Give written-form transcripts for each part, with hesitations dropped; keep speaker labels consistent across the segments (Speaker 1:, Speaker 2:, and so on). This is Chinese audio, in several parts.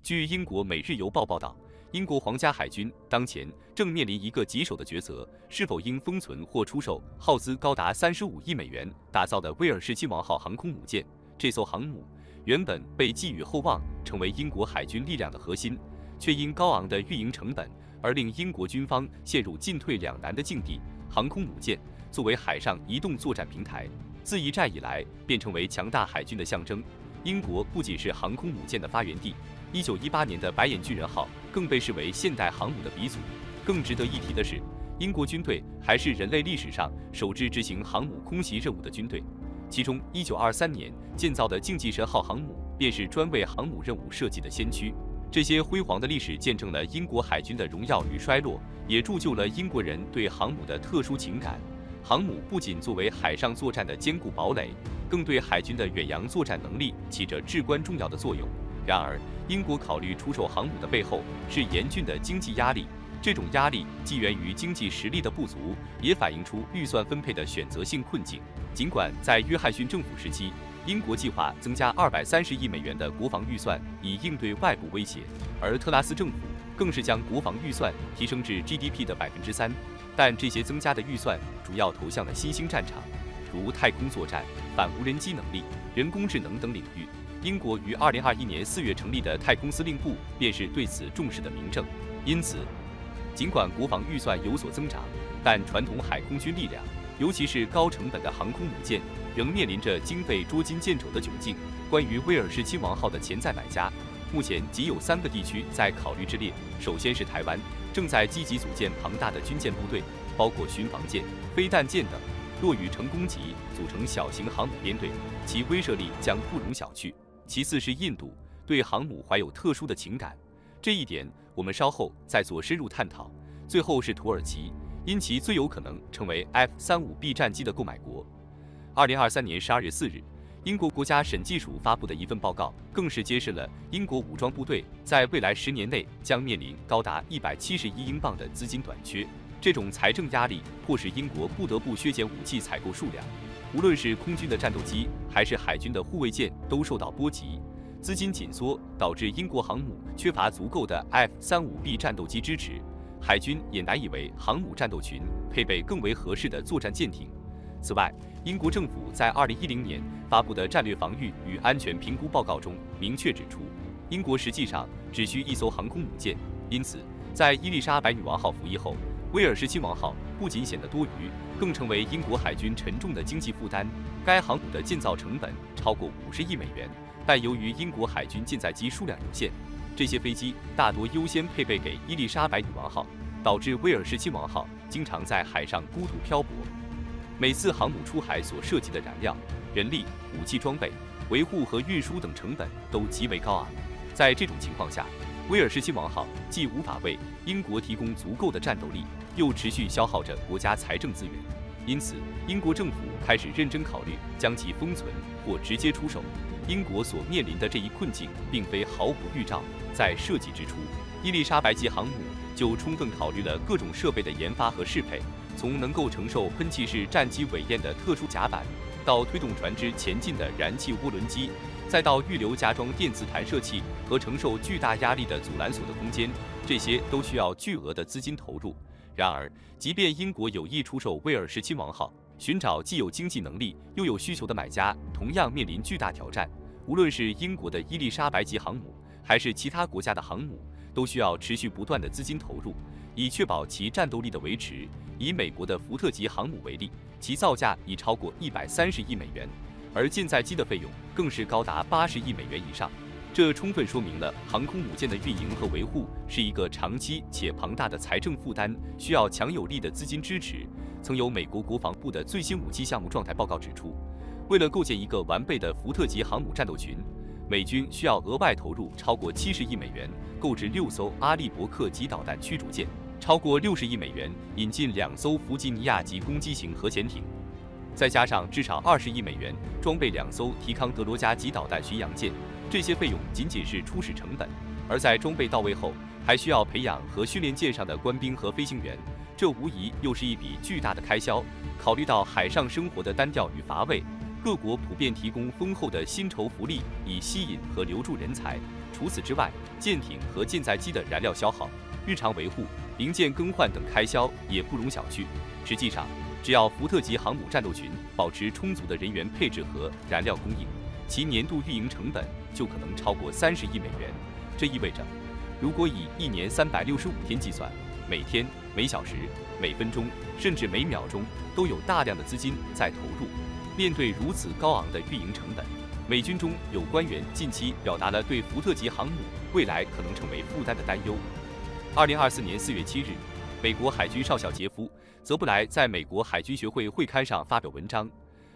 Speaker 1: 据英国《每日邮报》报道，英国皇家海军当前正面临一个棘手的抉择：是否应封存或出售耗资高达35亿美元打造的威尔士亲王号航空母舰。这艘航母原本被寄予厚望，成为英国海军力量的核心，却因高昂的运营成本而令英国军方陷入进退两难的境地。航空母舰作为海上移动作战平台，自一战以来便成为强大海军的象征。英国不仅是航空母舰的发源地，1918年的白眼巨人号更被视为现代航母的鼻祖。更值得一提的是，英国军队还是人类历史上首支执行航母空袭任务的军队。其中，1923年建造的竞技神号航母便是专为航母任务设计的先驱。这些辉煌的历史见证了英国海军的荣耀与衰落，也铸就了英国人对航母的特殊情感。航母不仅作为海上作战的坚固堡垒，更对海军的远洋作战能力起着至关重要的作用。然而，英国考虑出售航母的背后是严峻的经济压力。这种压力既源于经济实力的不足，也反映出预算分配的选择性困境。尽管在约翰逊政府时期，英国计划增加230亿美元的国防预算以应对外部威胁，而特拉斯政府更是将国防预算提升至 GDP 的3%。但这些增加的预算主要投向了新兴战场，如太空作战、反无人机能力、人工智能等领域。英国于2021年4月成立的太空司令部便是对此重视的明证。因此，尽管国防预算有所增长，但传统海空军力量，尤其是高成本的航空母舰，仍面临着经费捉襟见肘的窘境。关于威尔士亲王号的潜在买家，目前仅有3个地区在考虑之列。首先是台湾，正在积极组建庞大的军舰部队，包括巡防舰、飞弹舰等。若与成功级组成小型航母编队，其威慑力将不容小觑。其次是印度，对航母怀有特殊的情感，这一点我们稍后再做深入探讨。最后是土耳其，因其最有可能成为 F-35B 战机的购买国。2023年12月4日，英国国家审计署发布的一份报告，更是揭示了英国武装部队在未来10年内将面临高达171亿英镑的资金短缺。这种财政压力迫使英国不得不削减武器采购数量，无论是空军的战斗机还是海军的护卫舰都受到波及。资金紧缩导致英国航母缺乏足够的 F-35B 战斗机支持，海军也难以为航母战斗群配备更为合适的作战舰艇。此外，英国政府在2010年发布的战略防御与安全评估报告中明确指出，英国实际上只需一艘航空母舰。因此，在伊丽莎白女王号服役后，威尔士亲王号不仅显得多余，更成为英国海军沉重的经济负担。该航母的建造成本超过50亿美元，但由于英国海军舰载机数量有限，这些飞机大多优先配备给伊丽莎白女王号，导致威尔士亲王号经常在海上孤独漂泊。每次航母出海所涉及的燃料、人力、武器装备、维护和运输等成本都极为高昂。在这种情况下，威尔士亲王号既无法为英国提供足够的战斗力，又持续消耗着国家财政资源。因此，英国政府开始认真考虑将其封存或直接出售。英国所面临的这一困境并非毫无预兆。在设计之初，伊丽莎白级航母就充分考虑了各种设备的研发和适配，从能够承受喷气式战机尾焰的特殊甲板，到推动船只前进的燃气涡轮机，再到预留加装电磁弹射器和承受巨大压力的阻拦索的空间，这些都需要巨额的资金投入。然而，即便英国有意出售威尔士亲王号，寻找既有经济能力又有需求的买家同样面临巨大挑战。无论是英国的伊丽莎白级航母，还是其他国家的航母，都需要持续不断的资金投入，以确保其战斗力的维持。以美国的福特级航母为例，其造价已超过130亿美元，而舰载机的费用更是高达80亿美元以上。这充分说明了航空母舰的运营和维护是一个长期且庞大的财政负担，需要强有力的资金支持。曾有美国国防部的最新武器项目状态报告指出，为了构建一个完备的福特级航母战斗群，美军需要额外投入超过70亿美元，购置6艘阿利伯克级导弹驱逐舰，超过60亿美元引进2艘弗吉尼亚级攻击型核潜艇，再加上至少20亿美元装备2艘提康德罗加级导弹巡洋舰。这些费用仅仅是初始成本，而在装备到位后，还需要培养和训练舰上的官兵和飞行员，这无疑又是一笔巨大的开销。考虑到海上生活的单调与乏味，各国普遍提供丰厚的薪酬福利，以吸引和留住人才。除此之外，舰艇和舰载机的燃料消耗、日常维护、零件更换等开销也不容小觑。实际上，只要福特级航母战斗群保持充足的人员配置和燃料供应，其年度运营成本就可能超过30亿美元。这意味着，如果以1年365天计算，每天、每小时、每分钟，甚至每秒钟都有大量的资金在投入。面对如此高昂的运营成本，美军中有官员近期表达了对福特级航母未来可能成为负担的担忧。2024年4月7日，美国海军少校杰夫·泽布莱在美国海军学会会刊上发表文章，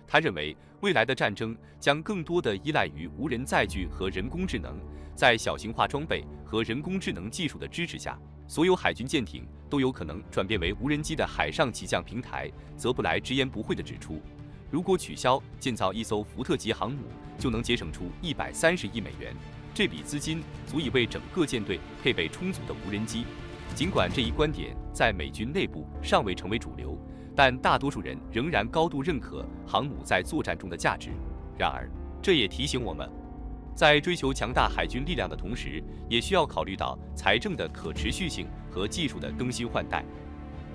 Speaker 1: 他认为未来的战争将更多地依赖于无人载具和人工智能。在小型化装备和人工智能技术的支持下，所有海军舰艇都有可能转变为无人机的海上起降平台。泽布莱直言不讳地指出，如果取消建造一艘福特级航母，就能节省出130亿美元，这笔资金足以为整个舰队配备充足的无人机。尽管这一观点在美军内部尚未成为主流，但大多数人仍然高度认可航母在作战中的价值。然而，这也提醒我们，在追求强大海军力量的同时，也需要考虑到财政的可持续性和技术的更新换代。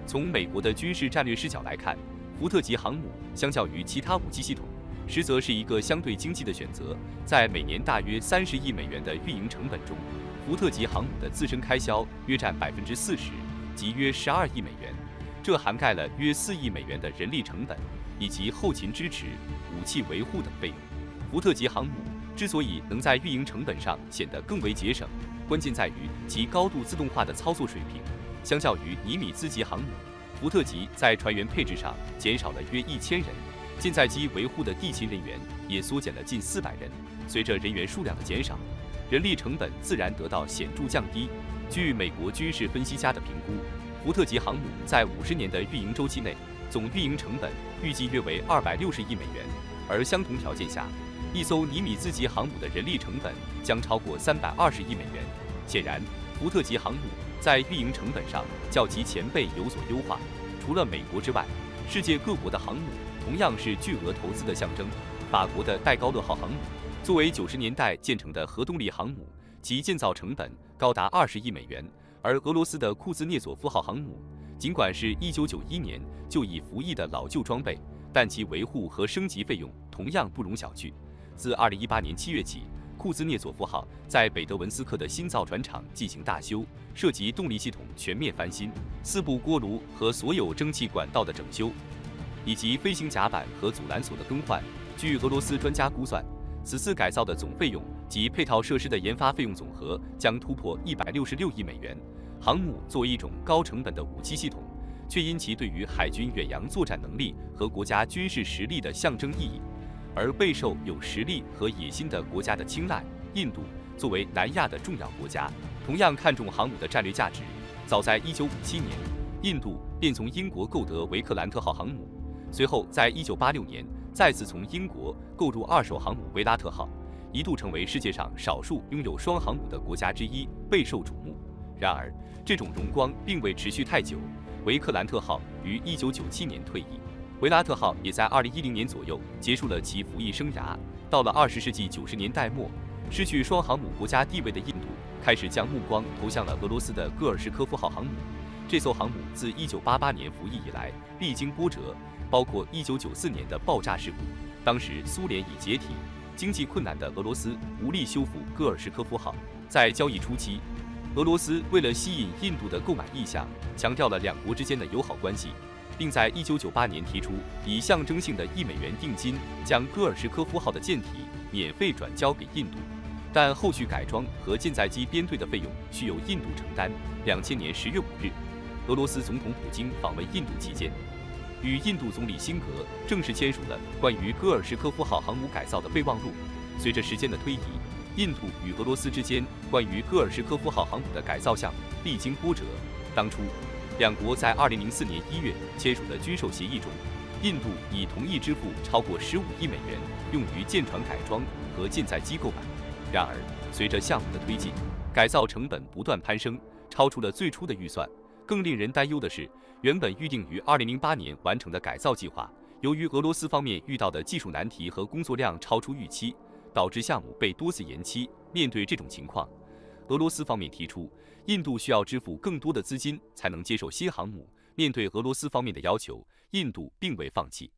Speaker 1: 从美国的军事战略视角来看，福特级航母相较于其他武器系统，实则是一个相对经济的选择。在每年大约30亿美元的运营成本中，福特级航母的自身开销约占40%，即约12亿美元。这涵盖了约4亿美元的人力成本，以及后勤支持、武器维护等费用。福特级航母之所以能在运营成本上显得更为节省，关键在于其高度自动化的操作水平。相较于尼米兹级航母，福特级在船员配置上减少了约1000人，舰载机维护的地勤人员也缩减了近400人。随着人员数量的减少，人力成本自然得到显著降低。据美国军事分析家的评估，福特级航母在50年的运营周期内，总运营成本预计约为260亿美元，而相同条件下，一艘尼米兹级航母的人力成本将超过320亿美元。显然，福特级航母在运营成本上较其前辈有所优化。除了美国之外，世界各国的航母同样是巨额投资的象征。法国的戴高乐号航母作为90年代建成的核动力航母，其建造成本高达20亿美元。而俄罗斯的库兹涅佐夫号航母，尽管是1991年就已服役的老旧装备，但其维护和升级费用同样不容小觑。自2018年7月起，库兹涅佐夫号在北德文斯克的新造船厂进行大修，涉及动力系统全面翻新、4部锅炉和所有蒸汽管道的整修，以及飞行甲板和阻拦索的更换。据俄罗斯专家估算，此次改造的总费用及配套设施的研发费用总和将突破166亿美元。航母作为一种高成本的武器系统，却因其对于海军远洋作战能力和国家军事实力的象征意义，而备受有实力和野心的国家的青睐。印度作为南亚的重要国家，同样看重航母的战略价值。早在1957年，印度便从英国购得维克兰特号航母，随后在1986年再次从英国购入2艘航母维拉特号，一度成为世界上少数拥有双航母的国家之一，备受瞩目。然而，这种荣光并未持续太久。维克兰特号于1997年退役，维拉特号也在2010年左右结束了其服役生涯。到了20世纪90年代末，失去双航母国家地位的印度开始将目光投向了俄罗斯的戈尔什科夫号航母。这艘航母自1988年服役以来历经波折，包括1994年的爆炸事故，当时苏联已解体，经济困难的俄罗斯无力修复戈尔什科夫号。在交易初期，俄罗斯为了吸引印度的购买意向，强调了两国之间的友好关系，并在1998年提出以象征性的1美元定金，将戈尔什科夫号的舰体免费转交给印度，但后续改装和舰载机编队的费用需由印度承担。2000年10月5日，俄罗斯总统普京访问印度期间，与印度总理辛格正式签署了关于戈尔什科夫号航母改造的备忘录。随着时间的推移，印度与俄罗斯之间关于戈尔什科夫号航母的改造项目历经波折。当初，两国在2004年1月签署的军售协议中，印度已同意支付超过15亿美元用于舰船改装和舰载机购买。然而，随着项目的推进，改造成本不断攀升，超出了最初的预算。更令人担忧的是，原本预定于2008年完成的改造计划，由于俄罗斯方面遇到的技术难题和工作量超出预期，导致项目被多次延期。面对这种情况，俄罗斯方面提出，印度需要支付更多的资金才能接受新航母。面对俄罗斯方面的要求，印度并未放弃，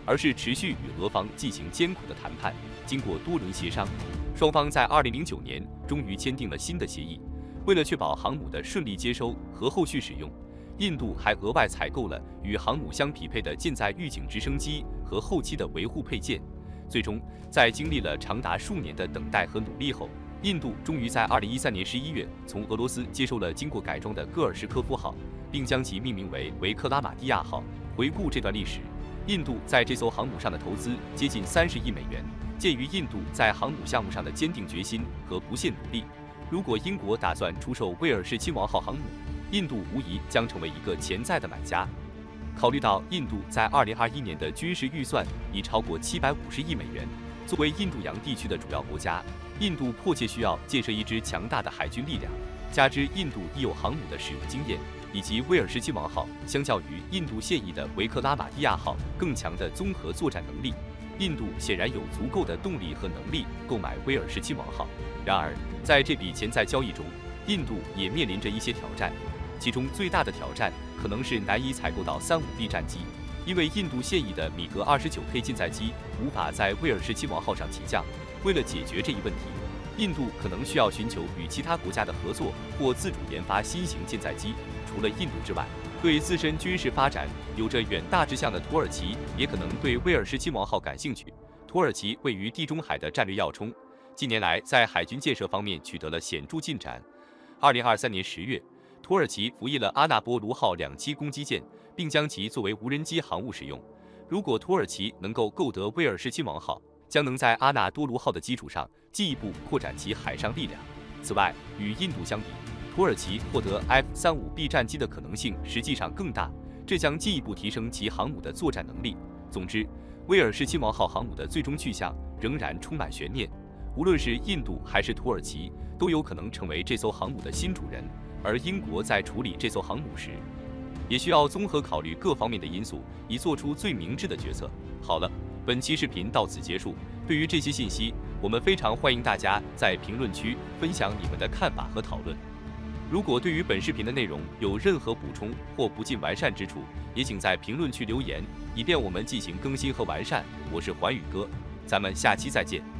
Speaker 1: 而是持续与俄方进行艰苦的谈判。经过多轮协商，双方在2009年终于签订了新的协议。为了确保航母的顺利接收和后续使用，印度还额外采购了与航母相匹配的舰载预警直升机和后期的维护配件。最终，在经历了长达数年的等待和努力后，印度终于在2013年11月从俄罗斯接收了经过改装的戈尔什科夫号，并将其命名为维克拉玛蒂亚号。回顾这段历史，印度在这艘航母上的投资接近30亿美元。鉴于印度在航母项目上的坚定决心和不懈努力，如果英国打算出售威尔士亲王号航母，印度无疑将成为一个潜在的买家。考虑到印度在2021年的军事预算已超过750亿美元，作为印度洋地区的主要国家，印度迫切需要建设一支强大的海军力量。加之印度已有航母的使用经验，以及威尔士亲王号相较于印度现役的维克拉玛蒂亚号更强的综合作战能力，印度显然有足够的动力和能力购买威尔士亲王号。然而，在这笔潜在交易中，印度也面临着一些挑战，其中最大的挑战可能是难以采购到35B 战机，因为印度现役的米格29K 舰载机无法在威尔士亲王号上起降。为了解决这一问题，印度可能需要寻求与其他国家的合作，或自主研发新型舰载机。除了印度之外，对自身军事发展有着远大志向的土耳其也可能对威尔士亲王号感兴趣。土耳其位于地中海的战略要冲，近年来在海军建设方面取得了显著进展。2023年10月，土耳其服役了阿纳波卢号2栖攻击舰，并将其作为无人机航母使用。如果土耳其能够购得威尔士亲王号，将能在阿纳多卢号的基础上进一步扩展其海上力量。此外，与印度相比，土耳其获得 F-35B 战机的可能性实际上更大，这将进一步提升其航母的作战能力。总之，威尔士亲王号航母的最终去向仍然充满悬念，无论是印度还是土耳其，都有可能成为这艘航母的新主人。而英国在处理这艘航母时，也需要综合考虑各方面的因素，以做出最明智的决策。好了，本期视频到此结束。对于这些信息，我们非常欢迎大家在评论区分享你们的看法和讨论。如果对于本视频的内容有任何补充或不尽完善之处，也请在评论区留言，以便我们进行更新和完善。我是寰宇哥，咱们下期再见。